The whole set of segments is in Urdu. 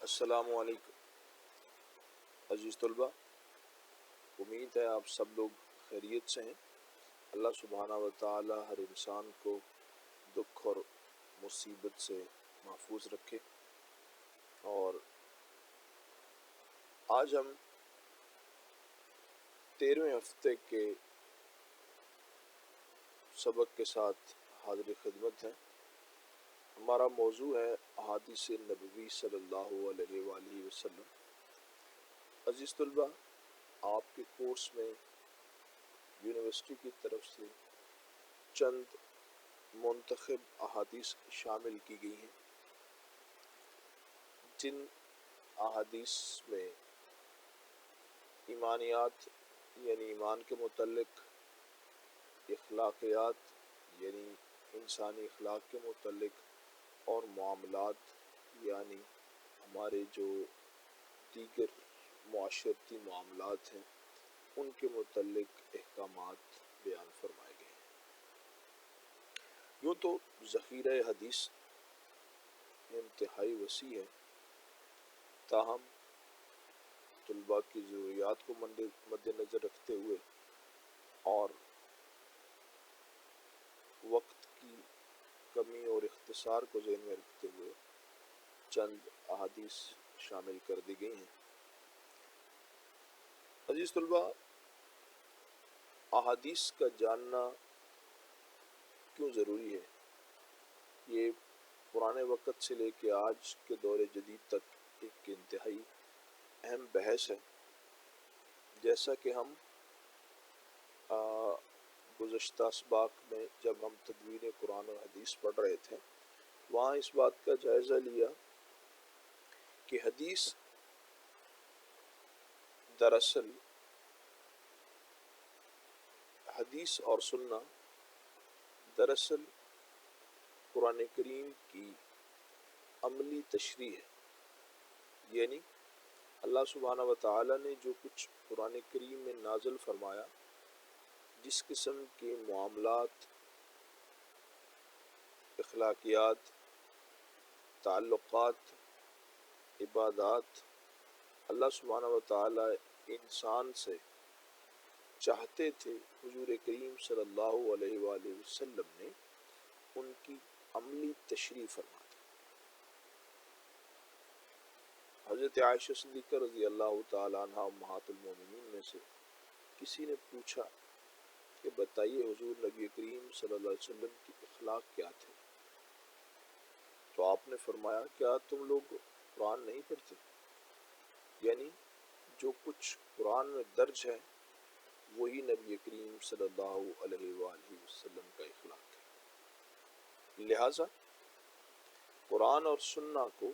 السلام علیکم عزیز طلبہ، امید ہے آپ سب لوگ خیریت سے ہیں۔ اللہ سبحانہ و تعالی ہر انسان کو دکھ اور مصیبت سے محفوظ رکھے۔ اور آج ہم 13ویں ہفتے کے سبق کے ساتھ حاضر خدمت ہیں۔ ہمارا موضوع ہے احادیث نبوی صلی اللہ علیہ وآلہ وسلم۔ عزیز طلبہ، آپ کے کورس میں یونیورسٹی کی طرف سے چند منتخب احادیث شامل کی گئی ہیں، جن احادیث میں ایمانیات یعنی ایمان کے متعلق، اخلاقیات یعنی انسانی اخلاق کے متعلق، اور معاملات یعنی ہمارے جو دیگر معاشرتی معاملات ہیں ان کے متعلق احکامات بیان فرمائے گئے ہیں۔ یوں تو ذخیرہ حدیث انتہائی وسیع ہے، تاہم طلباء کی ضروریات کو مد نظر رکھتے ہوئے اور وقت کی کمی اور اختصار کو ذہن میں رکھتے ہوئے چند احادیث شامل کر دی گئی ہیں۔ عزیز طلباء، احادیث کا جاننا کیوں ضروری ہے، یہ پرانے وقت سے لے کے آج کے دور جدید تک ایک انتہائی اہم بحث ہے۔ جیسا کہ ہم گزشتہ اسباق میں جب ہم تدوین قرآن و حدیث پڑھ رہے تھے، وہاں اس بات کا جائزہ لیا کہ دراصل حدیث اور سننا دراصل قرآن کریم کی عملی تشریح ہے، یعنی اللہ سبحانہ و تعالی نے جو کچھ قرآن کریم میں نازل فرمایا، جس قسم کے معاملات، اخلاقیات، تعلقات، عبادات اللہ سبحانہ و تعالی انسان سے چاہتے تھے، حضور کریم صلی اللہ علیہ وآلہ وسلم نے ان کی عملی تشریح فرما دی۔ حضرت عائشہ صدیقہ رضی اللہ تعالی عنہ امہات المومنین میں سے کسی نے پوچھا کہ بتائیے حضور نبی کریم صلی اللہ علیہ وسلم کی اخلاق کیا تھے؟ تو آپ نے فرمایا، کیا تم لوگ قرآن نہیں پڑھتے؟ یعنی جو کچھ قرآن میں درج ہے وہی نبی کریم صلی اللہ علیہ وآلہ وسلم کا اخلاق ہے۔ لہٰذا قرآن اور سنہ کو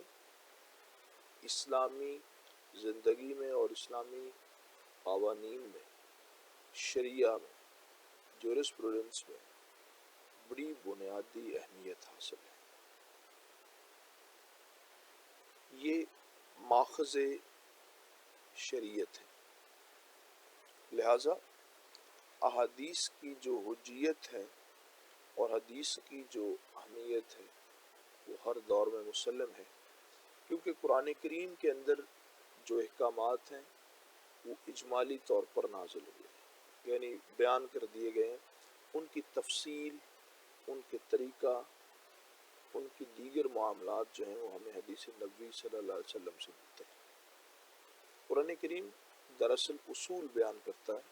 اسلامی زندگی میں اور اسلامی قوانین میں، شریعہ میں، جورسپروڈنس میں بڑی بنیادی اہمیت حاصل ہے۔ یہ ماخذ شریعت ہے۔ لہٰذا احادیث کی جو حجیت ہے اور حدیث کی جو اہمیت ہے وہ ہر دور میں مسلم ہے، کیونکہ قرآن کریم کے اندر جو احکامات ہیں وہ اجمالی طور پر نازل ہوئے ہیں، یعنی بیان کر دیے گئے ہیں۔ ان کی تفصیل، ان کے طریقہ، ان کی دیگر معاملات جو ہیں وہ ہمیں حدیث نبوی صلی اللہ علیہ وسلم سے ملتے ہیں۔ قرآن کریم دراصل اصول بیان کرتا ہے،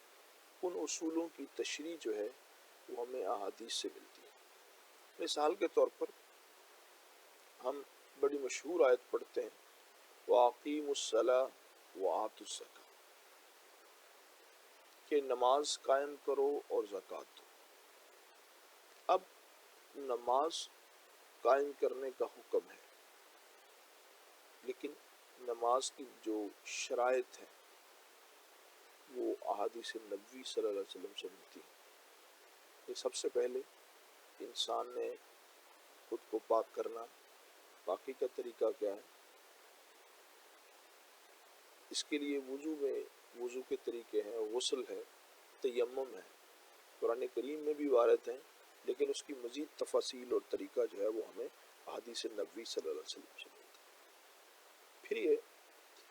ان اصولوں کی تشریح جو ہے وہ ہمیں احادیث سے ملتی ہے۔ مثال کے طور پر ہم بڑی مشہور آیت پڑھتے ہیں، وَأَقِيمُوا الصَّلَاةَ وَآتُوا الزَّكَاةَ، کہ نماز قائم کرو اور زکوٰۃ دو۔ اب نماز قائم کرنے کا حکم ہے، لیکن نماز کی جو شرائط ہیں وہ احادیث نبوی صلی اللہ علیہ وسلم سے ملتی ہیں۔ کہ سب سے پہلے انسان نے خود کو پاک کرنا، پاکی کا طریقہ کیا ہے؟ اس کے لیے وضو کے طریقے ہیں، غسل ہے، تیمم ہے، قرآن کریم میں بھی وارد ہیں، لیکن اس کی مزید تفاصیل اور طریقہ جو ہے وہ ہمیں احادیث نبوی صلی اللہ علیہ وسلم سے ملتا ہے۔ پھر یہ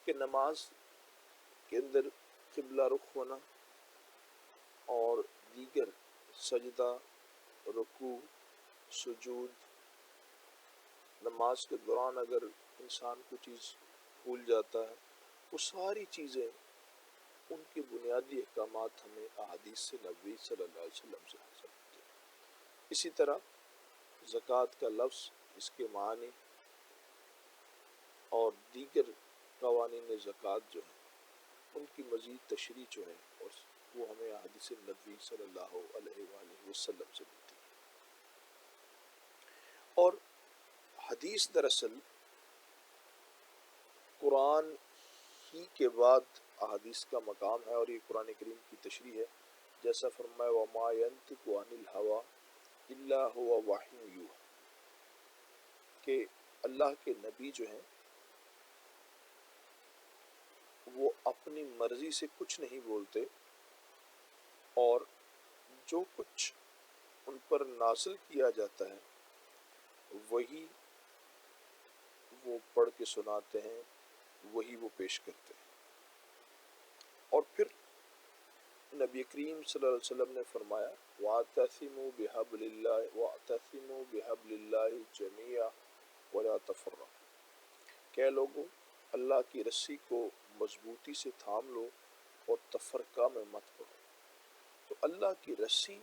کہ نماز کے اندر قبلہ رخ ہونا اور دیگر سجدہ، رکوع، سجود، نماز کے دوران اگر انسان کوئی چیز بھول جاتا ہے، وہ ساری چیزیں ان کے بنیادی احکامات ہمیں احادیث سے نبوی صلی اللہ علیہ وسلم سے حاصل ہوتے ہیں۔ اسی طرح زکوٰۃ کا لفظ، اس کے معنی اور دیگر قوانین زکوٰۃ جو ہیں ان کی مزید تشریح جو ہے وہ ہمیں احادیث نبوی صلی اللہ علیہ وآلہ وسلم سے ملتی ہے۔ اور حدیث دراصل قرآن ہی کے بعد احادیث کا مقام ہے، اور یہ قرآن کریم کی تشریح ہے، جیسا فرمایا وَمَا يَنطِقُ عَنِ الْهَوَىٰ إِلَّا هُوَ وَحْيٌ يُوحَىٰ، کہ اللہ کے نبی جو ہیں وہ اپنی مرضی سے کچھ نہیں بولتے، اور جو کچھ ان پر نازل کیا جاتا ہے وہی وہ پڑھ کے سناتے ہیں، وہی وہ پیش کرتے ہیں۔ اور پھر نبی کریم صلی اللہ علیہ وسلم نے فرمایا وَاعْتَصِمُوا بِحَبْلِ اللَّهِ جَمِيعًا وَلَا تَفَرَّقُوا، کہ لوگوں اللہ کی رسی کو مضبوطی سے تھام لو اور تفرقہ میں مت پڑو۔ تو اللہ کی رسی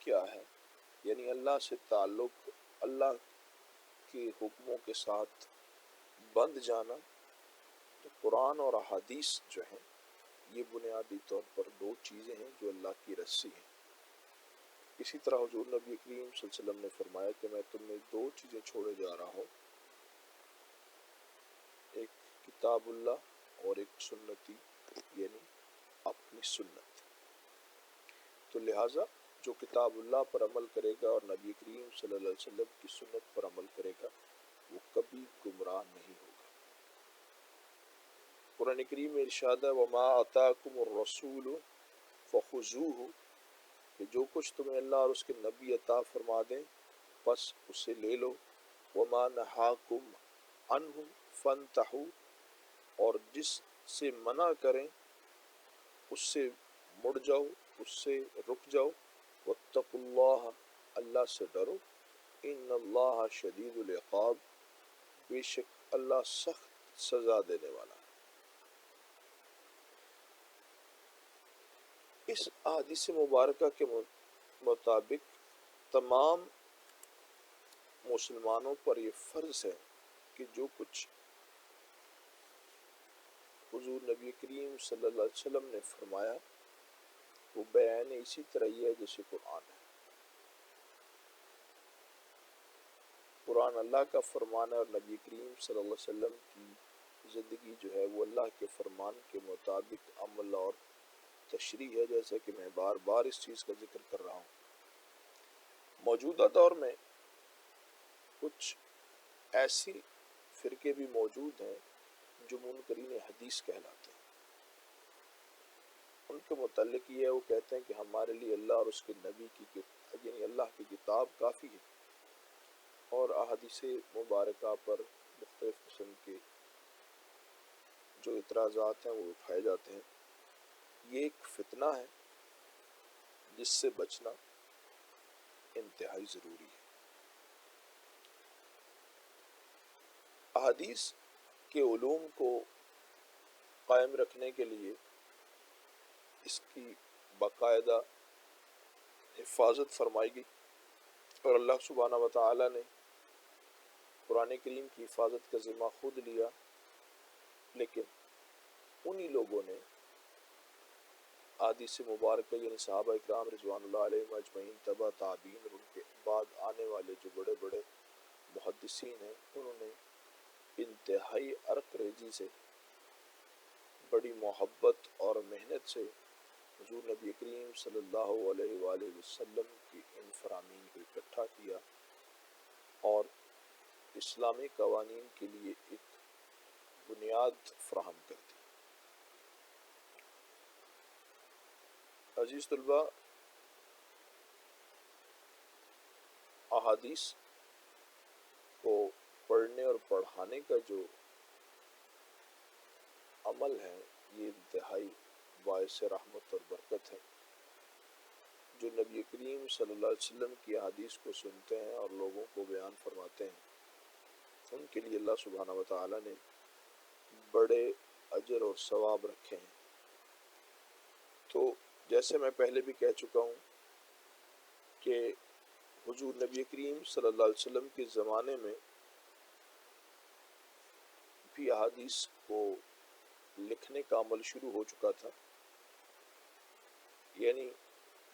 کیا ہے؟ یعنی اللہ سے تعلق، اللہ کے حکموں کے ساتھ بند جانا۔ تو قرآن اور احادیث جو ہیں یہ بنیادی طور پر دو چیزیں ہیں جو اللہ کی رسی ہیں۔ اسی طرح حضور نبی کریم صلی اللہ علیہ وسلم نے فرمایا کہ میں تمہیں دو چیزیں چھوڑے جا رہا ہوں، ایک کتاب اللہ اور ایک سنتی، یعنی اپنی سنت۔ تو لہٰذا جو کتاب اللہ پر عمل کرے گا اور نبی کریم صلی اللہ علیہ وسلم کی سنت پر عمل کرے گا وہ کبھی گمراہ نہیں ہوگا۔ قرآن کریم میں ارشاد ہے وَمَا آتَاكُمُ الرَّسُولُ فَخُذُوهُ، کہ جو کچھ تمہیں اللہ اور اس کے نبی عطا فرما دیں بس اسے لے لو، وَمَا نَهَاكُمْ عَنْهُ فَانْتَهُوا، اور جس سے منع کریں اس سے مڑ جاؤ، اس سے رک جاؤ، وَاتَّقُوا اللَّهَ، اللہ سے ڈرو، إِنَّ اللَّهَ شَدِيدُ الْعِقَابِ، بے شک اللہ سخت سزا دینے والا ہے۔ اس احادیث مبارکہ کے مطابق تمام مسلمانوں پر یہ فرض ہے کہ جو کچھ حضور نبی کریم صلی اللہ علیہ وسلم نے فرمایا وہ بیان اسی طرح ہی ہے جیسے قرآن ہے۔ قرآن اللہ کا فرمان ہے اور نبی کریم صلی اللہ علیہ وسلم کی زندگی جو ہے وہ اللہ کے فرمان کے مطابق عمل اور تشریح ہے، جیسا کہ میں بار بار اس چیز کا ذکر کر رہا ہوں۔ موجودہ دور میں کچھ ایسی فرقے بھی موجود ہیں جو منکرین حدیث کہلاتے ہیں۔ ان کے متعلق یہ ہے، وہ کہتے ہیں کہ ہمارے لیے اللہ اور اس کے نبی کی یعنی اللہ کی کتاب کافی ہے، اور احادیث مبارکہ پر مختلف قسم کے جو اعتراضات ہیں وہ اٹھائے جاتے ہیں۔ یہ ایک فتنہ ہے جس سے بچنا انتہائی ضروری ہے۔ احادیث کے علوم کو قائم رکھنے کے لیے اس کی باقاعدہ حفاظت فرمائی گئی، اور اللہ سبحانہ و تعالی نے قرآن کریم کی حفاظت کا ذمہ خود لیا، لیکن انہی لوگوں نے احادیث مبارکہ یعنی صحابہ اکرام رضوان اللہ علیہم اجمعین، تبع تابعین اور ان کے بعد آنے والے جو بڑے بڑے محدثین ہیں، انہوں نے انتہائی عرق ریزی سے، بڑی محبت اور محنت سے حضور نبی کریم صلی اللہ علیہ وآلہ وسلم کی ان فرامین کو اکٹھا کیا اور اسلامی قوانین کے لیے ایک بنیاد فراہم کر دی۔ عزیز طلبہ، احادیث کو پڑھنے اور پڑھانے کا جو عمل ہے یہ انتہائی باعث رحمت اور برکت ہے۔ جو نبی کریم صلی اللہ علیہ وسلم کی احادیث کو سنتے ہیں اور لوگوں کو بیان فرماتے ہیں، ان کے لیے اللہ سبحانہ و تعالی نے بڑے اجر اور ثواب رکھے ہیں۔ تو جیسے میں پہلے بھی کہہ چکا ہوں کہ حضور نبی کریم صلی اللہ علیہ وسلم کے زمانے میں بھی احادیث کو لکھنے کا عمل شروع ہو چکا تھا، یعنی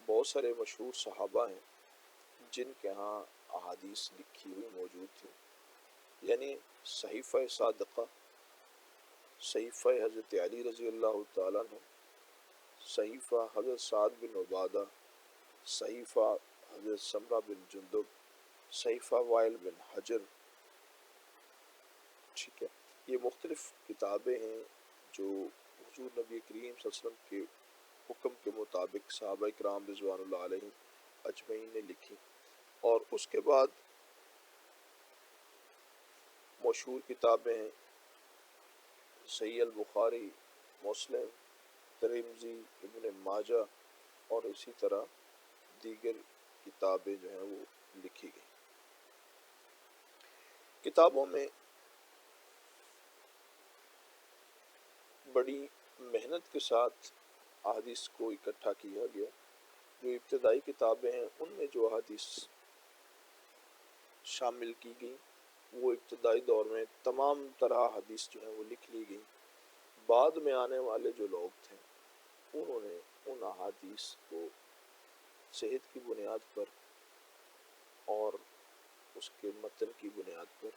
بہت سارے مشہور صحابہ ہیں جن کے ہاں احادیث لکھی ہوئی موجود تھی، یعنی صحیفہ صادقہ، صحیفہ حضرت علی رضی اللہ تعالیٰ عنہ، صحیفہ حضرت سعد بن عبادہ، صحیفہ حضرت سمرہ بن جندب، صحیفہ وائل بن حجر، ٹھیک ہے۔ یہ مختلف کتابیں ہیں جو حضور نبی کریم صلی اللہ علیہ وسلم کے حکم کے مطابق صحابہ کرام رضوان اللہ علیہم اجمعین نے لکھی۔ اور اس کے بعد مشہور کتابیں ہیں صحیح البخاری، مسلم، ترمذی، ابن ماجہ اور اسی طرح دیگر کتابیں جو ہیں وہ لکھی گئی۔ کتابوں میں بڑی محنت کے ساتھ احادیث کو اکٹھا کیا گیا۔ جو ابتدائی کتابیں ہیں ان میں جو احادیث شامل کی گئی وہ ابتدائی دور میں تمام طرح حدیث جو ہیں وہ لکھ لی گئی۔ بعد میں آنے والے جو لوگ تھے انہوں نے ان احادیث کو صحت کی بنیاد پر اور اس کے متن کی بنیاد پر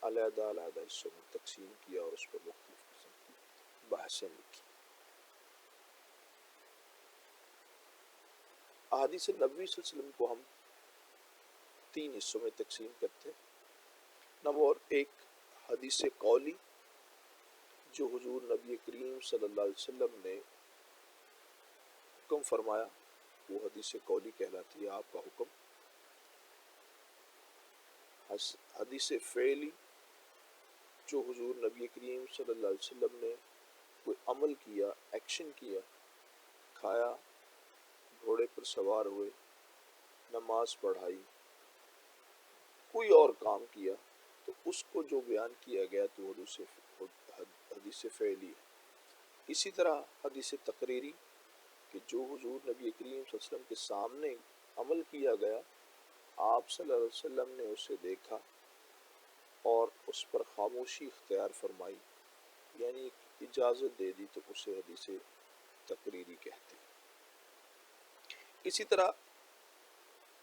علیحدہ علیحدہ حصوں میں تقسیم کیا اور اس پر مختلف قسم کی بحثیں لکھی۔ احادیث نبوی صلی اللہ علیہ وسلم کو ہم 3 حصوں میں تقسیم کرتے ہیں۔ نمبر 1 حدیث قولی، جو حضور نبی کریم صلی اللہ علیہ وسلم نے حکم فرمایا وہ حدیث قولی کہلاتی ہے، آپ کا حکم۔ حدیث فعلی، جو حضور نبی کریم صلی اللہ علیہ وسلم نے کوئی عمل کیا، ایکشن کیا، کھایا، گھوڑے پر سوار ہوئے، نماز پڑھائی، کوئی اور کام کیا، تو اس کو جو بیان کیا گیا تو حدیث فعلی ہے۔ اسی طرح حدیث تقریری، کہ جو حضور نبی کریم صلی اللہ علیہ وسلم کے سامنے عمل کیا گیا، آپ صلی اللہ علیہ وسلم نے اسے دیکھا اور اس پر خاموشی اختیار فرمائی، یعنی اجازت دے دی، تو اسے حدیث تقریری کہتے ہیں۔ اسی طرح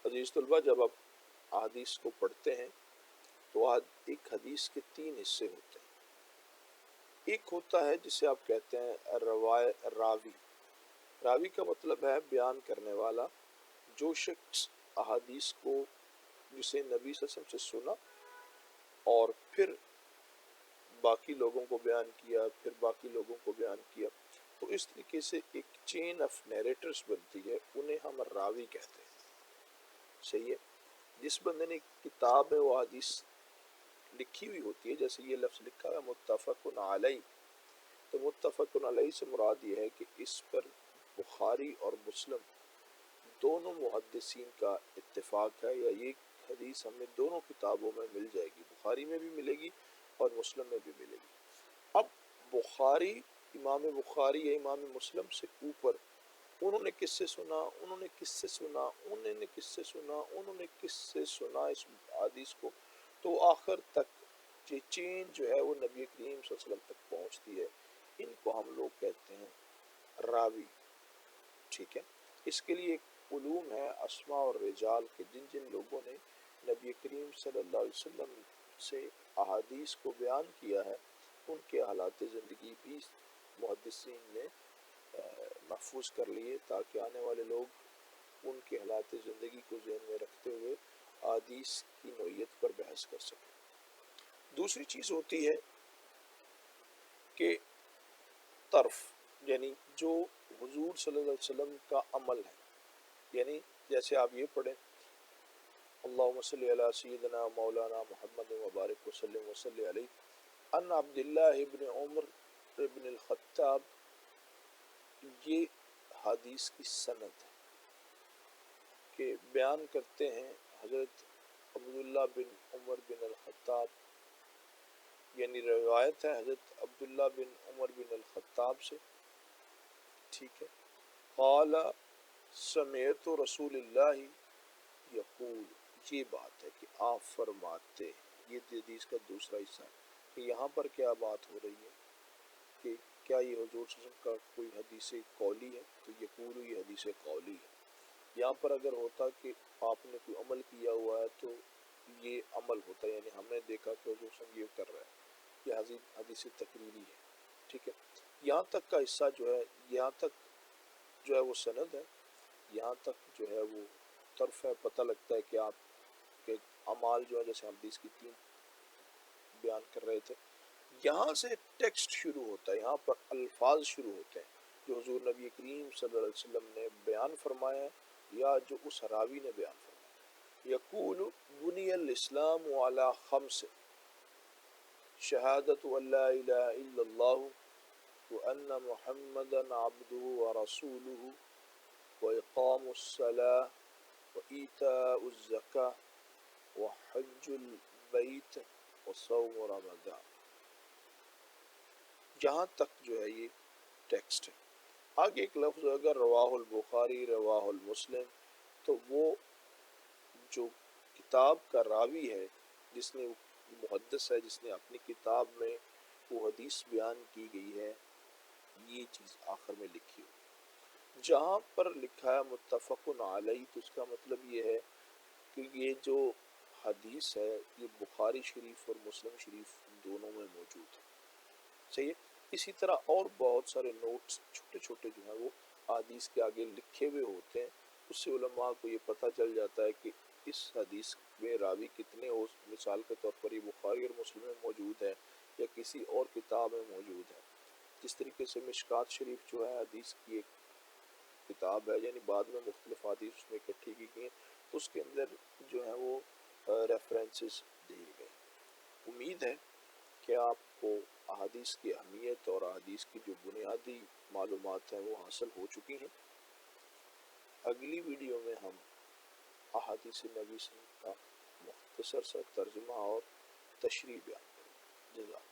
عزیز طلبہ، جب آپ احادیث کو پڑھتے ہیں تو ایک حدیث کے 3 حصے ہوتے ہیں۔ ایک ہوتا ہے جسے آپ کہتے ہیں راوی۔ راوی کا مطلب ہے بیان کرنے والا، جو شخص احادیث کو جسے نبی صلی اللہ علیہ وسلم سے سنا اور پھر باقی لوگوں کو بیان کیا، پھر باقی لوگوں کو بیان کیا، تو اس طریقے سے ایک چین آف نیریٹرز بنتی ہے، انہیں ہم راوی کہتے ہیں۔ صحیح ہے۔ جس بندے نے کتاب ہے وہ حدیث لکھی ہوئی ہوتی ہے، جیسے یہ لفظ لکھا ہے متفق علیہ، تو متفق علیہ سے مراد یہ ہے کہ اس پر بخاری اور مسلم دونوں محدثین کا اتفاق ہے، یا یہ حدیث ہمیں دونوں کتابوں میں مل جائے گی، بخاری میں بھی ملے گی اور مسلم میں بھی ملے گی۔ اب بخاری، امام بخاری یا امام مسلم سے اوپر انہوں نے کس سے سنا، انہوں نے کس سے سنا، انہوں نے کس سے سنا، انہوں نے کس سے سنا اس حدیث کو، تو آخر تک یہ چین جو ہے وہ نبی کریم صلی اللہ علیہ وسلم تک پہنچتی ہے۔ ان کو ہم لوگ کہتے ہیں راوی، ٹھیک ہے۔ اس کے لیے ایک علوم ہے اسماء اور رجال کے، جن جن لوگوں نے نبی کریم صلی اللہ علیہ وسلم سے احادیث کو بیان کیا ہے، ان کے حالات زندگی بھی محدثین نے محفوظ کر لیے، تاکہ آنے والے لوگ ان کے حالات زندگی کو ذہن میں رکھتے ہوئے احادیث کی نوعیت پر بحث کر سکیں۔ دوسری چیز ہوتی ہے کہ طرف، یعنی جو حضور صلی اللہ علیہ وسلم کا عمل ہے، یعنی جیسے آپ یہ پڑھیں اللہم صلی علی سیدنا مولانا محمد وبارک وسلم وصلی علیہ، ان عبداللہ ابن عمر بن الخطاب یہ حدیث کی سند ہے کہ بیان کرتے ہیں حضرت عبداللہ بن عمر بن الخطاب، یعنی روایت ہے حضرت عبداللہ بن عمر بن الخطاب سے، ٹھیک ہے، قال سمعت رسول اللہ یقول، یہ بات ہے کہ آپ فرماتے ہیں، یہ حدیث کا دوسرا حصہ ہے کہ یہاں پر کیا بات ہو رہی ہے کہ کیا یہ حضور صلی اللہ علیہ وسلم کا کوئی حدیث قولی ہے، تو یقول یہ حدیث قولی ہے۔ یہاں پر اگر ہوتا کہ آپ نے کوئی عمل کیا ہوا ہے تو یہ عمل ہوتا ہے، یعنی ہم نے دیکھا کہ حضور صلی اللہ علیہ وسلم یہ کر رہا ہے، یہ حدیث تقریری ہے، ٹھیک ہے۔ یہاں تک کا حصہ جو ہے، یہاں تک جو ہے وہ سند ہے، یہاں تک جو ہے وہ طرف ہے، پتہ لگتا ہے کہ آپ کے اعمال جو ہے، جیسے حدیث کی 3 بیان کر رہے تھے، یہاں سے ٹیکسٹ شروع ہوتا ہے، یہاں پر الفاظ شروع ہوتے ہیں جو حضور نبی کریم صلی اللہ علیہ وسلم نے بیان فرمایا ہے یا جو اس راوی نے بیان فرمایا۔ یقول بنی الاسلام علی خمس، شہادت ان لا الہ الا اللہ وان محمدا عبدہ ورسولہ واقام الصلاۃ وایتاء الزکاۃ وحج البیت وصوم رمضان، جہاں تک جو ہے یہ ٹیکسٹ ہے۔ آگے ایک لفظ اگر رواہ البخاری رواہ المسلم، تو وہ جو کتاب کا راوی ہے، جس نے محدث ہے، جس نے اپنی کتاب میں وہ حدیث بیان کی گئی ہے، یہ چیز آخر میں لکھی ہوئی۔ جہاں پر لکھا ہے متفق علیہ، تو اس کا مطلب یہ ہے کہ یہ جو حدیث ہے یہ بخاری شریف اور مسلم شریف دونوں میں موجود ہے، صحیح ہے۔ اسی طرح اور بہت سارے نوٹس چھوٹے چھوٹے جو ہیں وہ حدیث کے آگے لکھے ہوئے ہوتے ہیں، اس سے علماء کو یہ پتہ چل جاتا ہے کہ اس حدیث میں راوی کتنے ہو، مثال کے طور پر یہ بخاری اور مسلم میں موجود ہے یا کسی اور کتاب میں موجود ہے۔ جس طریقے سے مشکات شریف جو ہے حدیث کی ایک کتاب ہے، یعنی بعد میں مختلف حدیث اس میں اکٹھی کی گئی ہیں، تو اس کے اندر جو ہے وہ ریفرنسز دیے گئے۔ امید ہے کہ آپ کو احادیث کی اہمیت اور احادیث کی جو بنیادی معلومات ہیں وہ حاصل ہو چکی ہیں۔ اگلی ویڈیو میں ہم احادیث نبی صلی اللہ علیہ وسلم کا مختصر سا ترجمہ اور تشریح بیان کریں گے۔ جزاک اللہ۔